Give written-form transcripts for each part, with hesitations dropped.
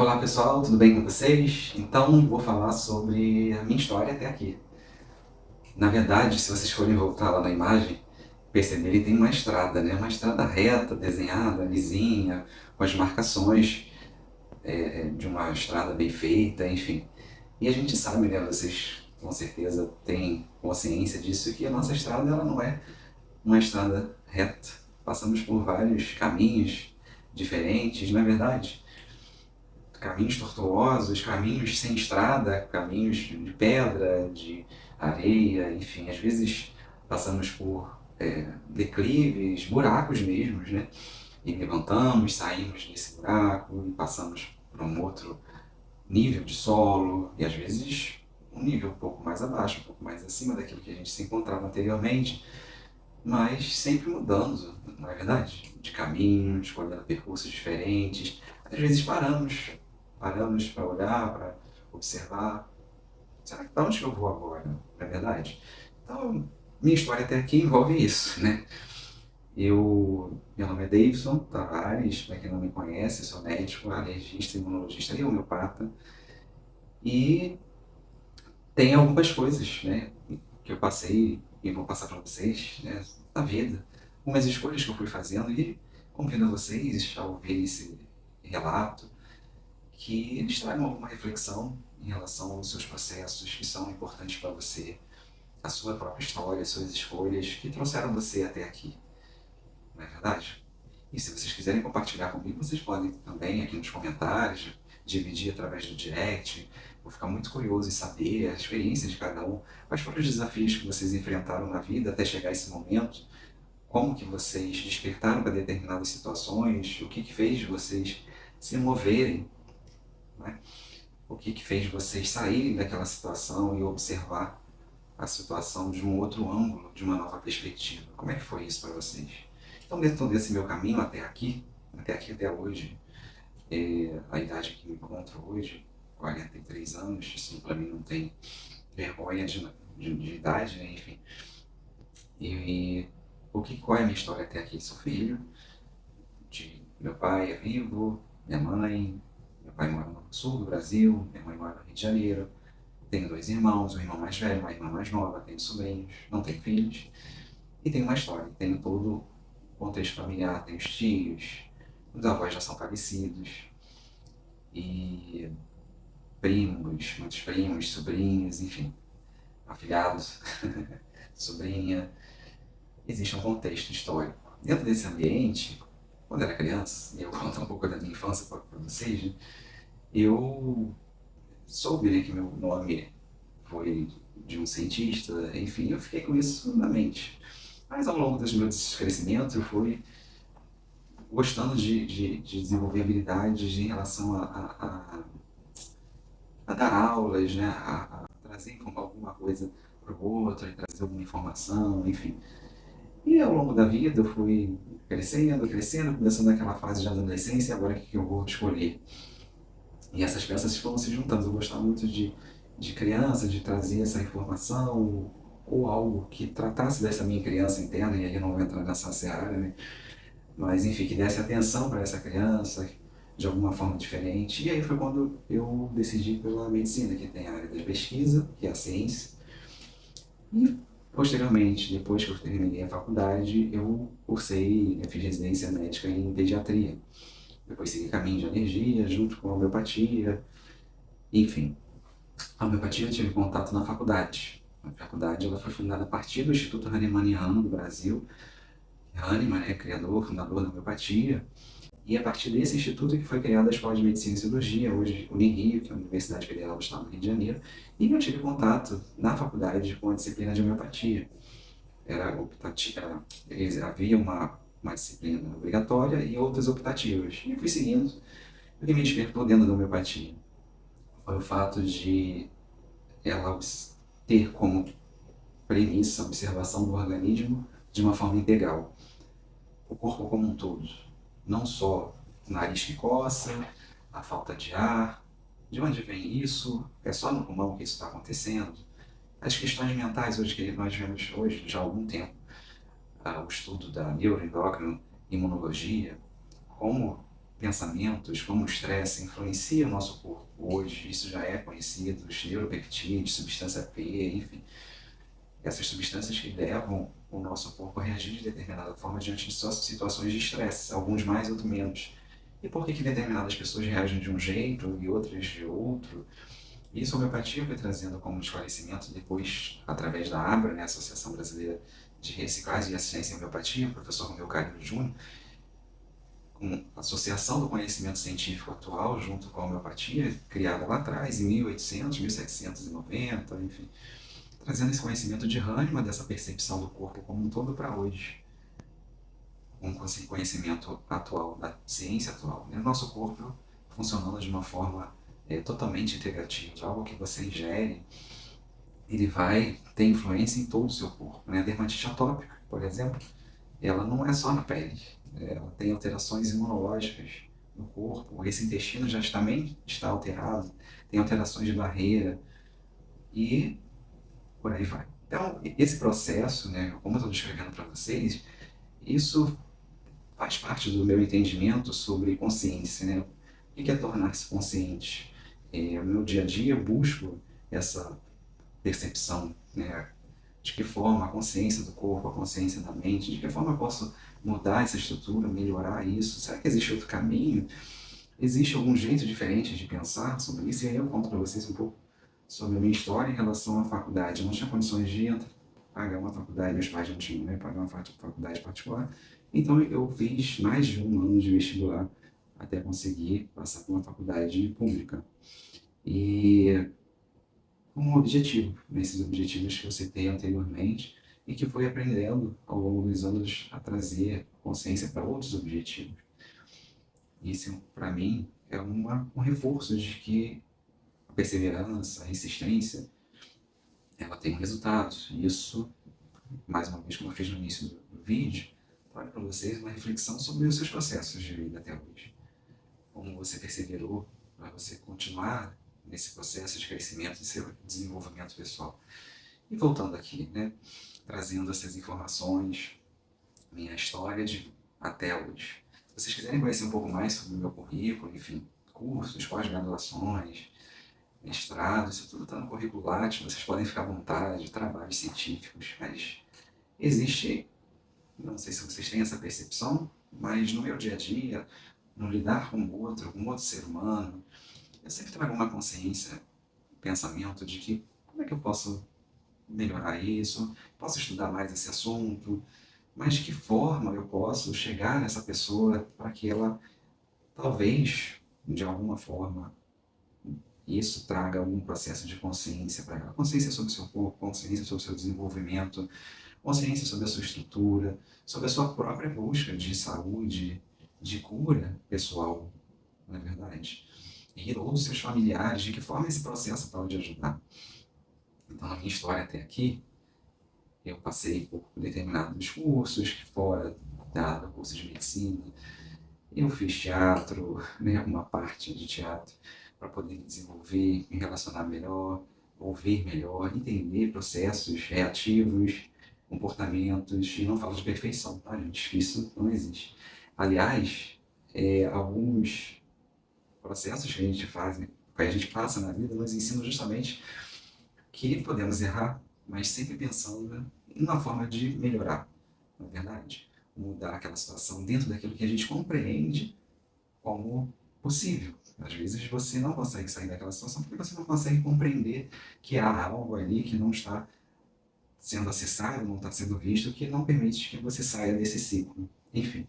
Olá pessoal, tudo bem com vocês? Então vou falar sobre a minha história até aqui. Na verdade, se vocês forem voltar lá na imagem, perceberem tem uma estrada, né? Uma estrada reta, desenhada, lisinha, com as marcações de uma estrada bem feita, enfim. E a gente sabe, né? Vocês com certeza têm consciência disso, que a nossa estrada ela não é uma estrada reta. Passamos por vários caminhos diferentes, não é verdade? Caminhos tortuosos, caminhos sem estrada, caminhos de pedra, de areia, enfim, às vezes passamos por declives, buracos mesmos, né? E levantamos, saímos desse buraco e passamos por um outro nível de solo, e às vezes um nível um pouco mais abaixo, um pouco mais acima daquilo que a gente se encontrava anteriormente, mas sempre mudando, não é verdade? De caminho, escolhendo percursos diferentes. Às vezes paramos para olhar, para observar. Será que para onde que eu vou agora? Não é verdade? Então, minha história até aqui envolve isso, né? Meu nome é Davidson Tavares, para quem não me conhece, sou médico, alergista, imunologista e homeopata. E tem algumas coisas, né, que eu passei e vou passar para vocês, né, da vida. Algumas escolhas que eu fui fazendo e convido vocês a ouvir esse relato, que eles tragam alguma reflexão em relação aos seus processos que são importantes para você, a sua própria história, as suas escolhas que trouxeram você até aqui, não é verdade? E se vocês quiserem compartilhar comigo, vocês podem também aqui nos comentários, dividir através do direct. Vou ficar muito curioso em saber a experiência de cada um, quais foram os desafios que vocês enfrentaram na vida até chegar a esse momento, como que vocês despertaram para determinadas situações, o que fez vocês se moverem, né? O que fez vocês saírem daquela situação e observar a situação de um outro ângulo, de uma nova perspectiva. Como é que foi isso para vocês? Então, dentro desse meu caminho até aqui, até hoje, a idade que me encontro hoje, 43 anos, isso para mim não tem vergonha de idade, né? Enfim. E qual é a minha história até aqui? Sou filho de meu pai é vivo, minha mãe, meu pai mora no sul do Brasil, minha mãe mora no Rio de Janeiro. Tenho dois irmãos, um irmão mais velho, uma irmã mais nova, tenho sobrinhos, não tenho filhos. E tenho uma história, tenho todo o contexto familiar, tenho os tios, os avós já são falecidos, e primos, muitos primos, sobrinhos, enfim, afilhados, sobrinha. Existe um contexto histórico. Dentro desse ambiente, quando eu era criança, e eu vou contar um pouco da minha infância para vocês, né, eu soube, né, que meu nome foi de um cientista, enfim, eu fiquei com isso na mente. Mas ao longo dos meus crescimentos, eu fui gostando de desenvolver habilidades em relação a dar aulas, né, a trazer alguma coisa para o outro, a trazer alguma informação, enfim. E ao longo da vida eu fui crescendo, começando aquela fase de adolescência, agora o que eu vou escolher? E essas peças foram se juntando. Eu gostava muito de criança, de trazer essa informação ou algo que tratasse dessa minha criança interna, e aí eu não vou entrar nessa seara, né? Mas enfim, que desse atenção para essa criança de alguma forma diferente. E aí foi quando eu decidi pela medicina, que tem a área da pesquisa, que é a ciência. E posteriormente, depois que eu terminei a faculdade, eu cursei, eu fiz residência médica em pediatria. Depois segui caminho de alergia, junto com a homeopatia, enfim. A homeopatia eu tive contato na faculdade. A faculdade ela foi fundada a partir do Instituto Hahnemanniano do Brasil. Hahnemann é criador, fundador da homeopatia. E a partir desse instituto que foi criada a Escola de Medicina e Cirurgia, hoje Unirio, que é a Universidade Federal do Estado do Rio de Janeiro. E eu tive contato na faculdade com a disciplina de homeopatia. Era optativa, havia uma disciplina obrigatória e outras optativas. E eu fui seguindo. O que me despertou dentro da homeopatia foi o fato de ela ter como premissa a observação do organismo de uma forma integral. O corpo como um todo. Não só o nariz que coça, a falta de ar, de onde vem isso, é só no pulmão que isso está acontecendo. As questões mentais hoje que nós vemos hoje, já há algum tempo, o estudo da neuroendócrina imunologia, como pensamentos, como o estresse influencia o nosso corpo. Hoje isso já é conhecido, os neuropeptídeos, substância P, enfim, essas substâncias que levam o nosso corpo a reagir de determinada forma diante de situações de estresse, alguns mais, outros menos. E por que, que determinadas pessoas reagem de um jeito e outras de outro? Isso a homeopatia foi trazendo como esclarecimento depois, através da ABRA, né, Associação Brasileira de Reciclagem e Assistência em Homeopatia, o professor Romeu Carlos Júnior, com a associação do conhecimento científico atual junto com a homeopatia, criada lá atrás, em 1800, 1790, enfim, trazendo esse conhecimento de Hahnemann, dessa percepção do corpo como um todo para hoje, com esse conhecimento atual, da ciência atual. Né? O nosso corpo funcionando de uma forma totalmente integrativa, algo que você ingere, ele vai ter influência em todo o seu corpo. Né? A dermatite atópica, por exemplo, ela não é só na pele, ela tem alterações imunológicas no corpo, esse intestino já também está alterado, tem alterações de barreira e por aí vai. Então, esse processo, né, como eu estou descrevendo para vocês, isso faz parte do meu entendimento sobre consciência. Né? O que é tornar-se consciente? No meu dia a dia eu busco essa percepção, né? De que forma a consciência do corpo, a consciência da mente, de que forma eu posso mudar essa estrutura, melhorar isso? Será que existe outro caminho? Existe algum jeito diferente de pensar sobre isso? E aí eu conto para vocês um pouco sobre a minha história em relação à faculdade. Eu não tinha condições de pagar uma faculdade, meus pais não tinham, né, pagar uma faculdade particular. Então eu fiz mais de um ano de vestibular até conseguir passar por uma faculdade pública. E com um objetivo, nesses objetivos que eu citei anteriormente, e que fui aprendendo ao longo dos anos a trazer consciência para outros objetivos. Isso, para mim, é um reforço de que a perseverança, a insistência, ela tem resultados. E isso, mais uma vez, como eu fiz no início do vídeo, trago para vocês uma reflexão sobre os seus processos de vida até hoje. Como você perseverou para você continuar nesse processo de crescimento e seu desenvolvimento pessoal. E voltando aqui, né, trazendo essas informações, minha história de até hoje. Se vocês quiserem conhecer um pouco mais sobre o meu currículo, enfim, cursos, pós-graduações, mestrado, isso tudo está no currículo Lattes, vocês podem ficar à vontade, trabalhos científicos, mas existe, não sei se vocês têm essa percepção, mas no meu dia a dia, no lidar com outro ser humano, eu sempre trago uma consciência, um pensamento de que como é que eu posso melhorar isso, posso estudar mais esse assunto, mas de que forma eu posso chegar nessa pessoa para que ela, talvez, de alguma forma, isso traga algum processo de consciência para ela. Consciência sobre o seu corpo, consciência sobre o seu desenvolvimento, consciência sobre a sua estrutura, sobre a sua própria busca de saúde, de cura pessoal, não é verdade? E ou dos seus familiares, de que forma esse processo pode ajudar. Então, na minha história até aqui, eu passei por determinados cursos fora do curso de medicina. Eu fiz teatro, né, uma parte de teatro, para poder me desenvolver, me relacionar melhor, ouvir melhor, entender processos reativos, comportamentos, e não falo de perfeição, tá, gente? Isso não existe. Aliás, alguns processos que a gente faz, que a gente passa na vida, nos ensinam justamente que podemos errar, mas sempre pensando em uma forma de melhorar, não é verdade? Mudar aquela situação dentro daquilo que a gente compreende como possível. Às vezes você não consegue sair daquela situação porque você não consegue compreender que há algo ali que não está sendo acessado, não está sendo visto, que não permite que você saia desse ciclo. Enfim.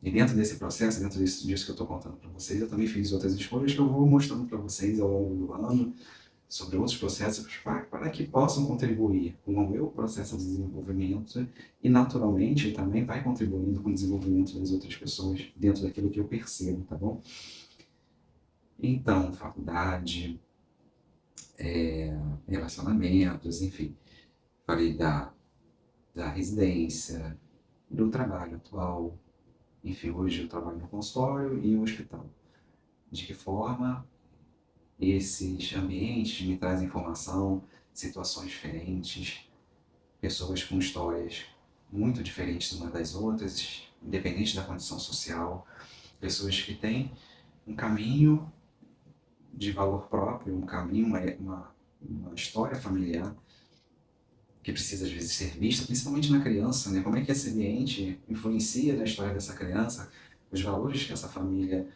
E dentro desse processo, dentro disso que eu estou contando para vocês, eu também fiz outras escolhas que eu vou mostrando para vocês ao longo do ano, sobre outros processos para que possam contribuir com o meu processo de desenvolvimento e, naturalmente, também vai contribuindo com o desenvolvimento das outras pessoas dentro daquilo que eu percebo, tá bom? Então, faculdade, relacionamentos, enfim, falei da residência, do trabalho atual, enfim, hoje eu trabalho no consultório e no hospital. De que forma esses ambientes me trazem informação, situações diferentes, pessoas com histórias muito diferentes umas das outras, independente da condição social. pessoas que têm um caminho de valor próprio, um caminho, uma história familiar que precisa às vezes ser vista, principalmente na criança, né? Como é que esse ambiente influencia na história dessa criança, os valores que essa família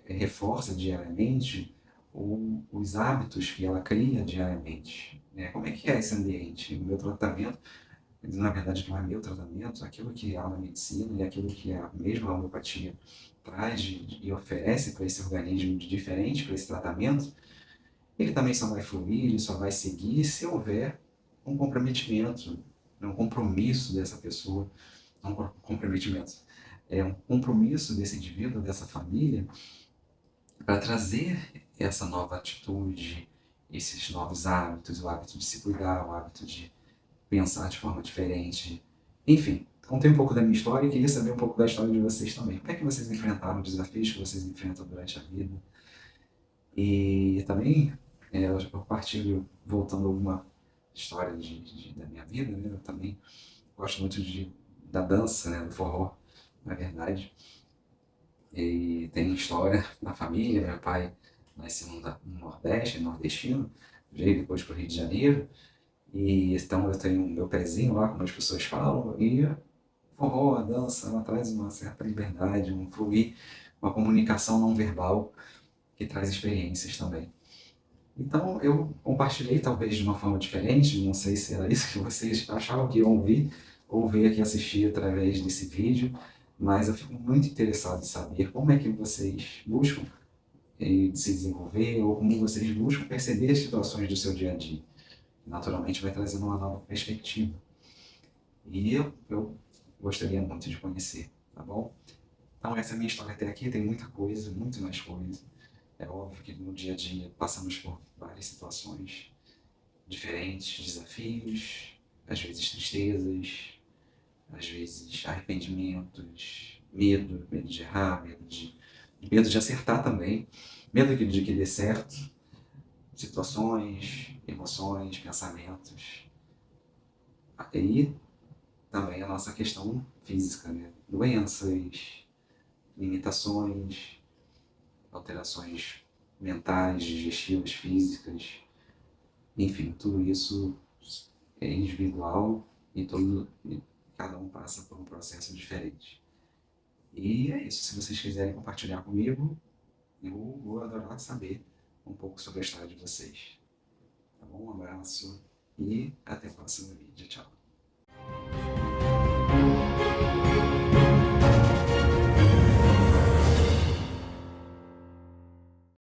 reforça diariamente, ou os hábitos que ela cria diariamente, né? Como é que é esse ambiente? O meu tratamento, na verdade não é meu tratamento, aquilo que a medicina e aquilo que a mesma homeopatia traz e oferece para esse organismo de diferente para esse tratamento, ele também só vai fluir, ele só vai seguir se houver um comprometimento, um compromisso dessa pessoa, um comprometimento, um compromisso desse indivíduo, dessa família, para trazer essa nova atitude, esses novos hábitos, o hábito de se cuidar, o hábito de pensar de forma diferente. Enfim, contei um pouco da minha história e queria saber um pouco da história de vocês também. Como é que vocês enfrentaram os desafios que vocês enfrentam durante a vida? E também eu partilho, voltando a alguma história da minha vida, né? Eu também gosto muito da dança, né? Do forró, na verdade. E tem história na família, meu pai nasceu no Nordeste, nordestino, veio depois para o Rio de Janeiro, e então eu tenho meu pezinho lá, como as pessoas falam, e forró, a dança, ela traz uma certa liberdade, um fluir, uma comunicação não verbal que traz experiências também. Então eu compartilhei talvez de uma forma diferente, não sei se era isso que vocês achavam que iam ouvir ou ver aqui assistir através desse vídeo, mas eu fico muito interessado em saber como é que vocês buscam se desenvolver ou como vocês buscam perceber as situações do seu dia a dia. Naturalmente vai trazendo uma nova perspectiva. E eu gostaria muito de conhecer, tá bom? Então essa é a minha história até aqui, tem muita coisa, muito mais coisa. É óbvio que no dia a dia passamos por várias situações diferentes, desafios, às vezes tristezas, às vezes arrependimentos, medo de errar, medo de acertar também, medo de que dê certo, situações, emoções, pensamentos. E também a nossa questão física, né? Doenças, limitações, alterações mentais, digestivas, físicas, enfim, tudo isso é individual e cada um passa por um processo diferente. E é isso. Se vocês quiserem compartilhar comigo, eu vou adorar saber um pouco sobre a história de vocês. Tá bom? Um abraço e até o próximo vídeo. Tchau.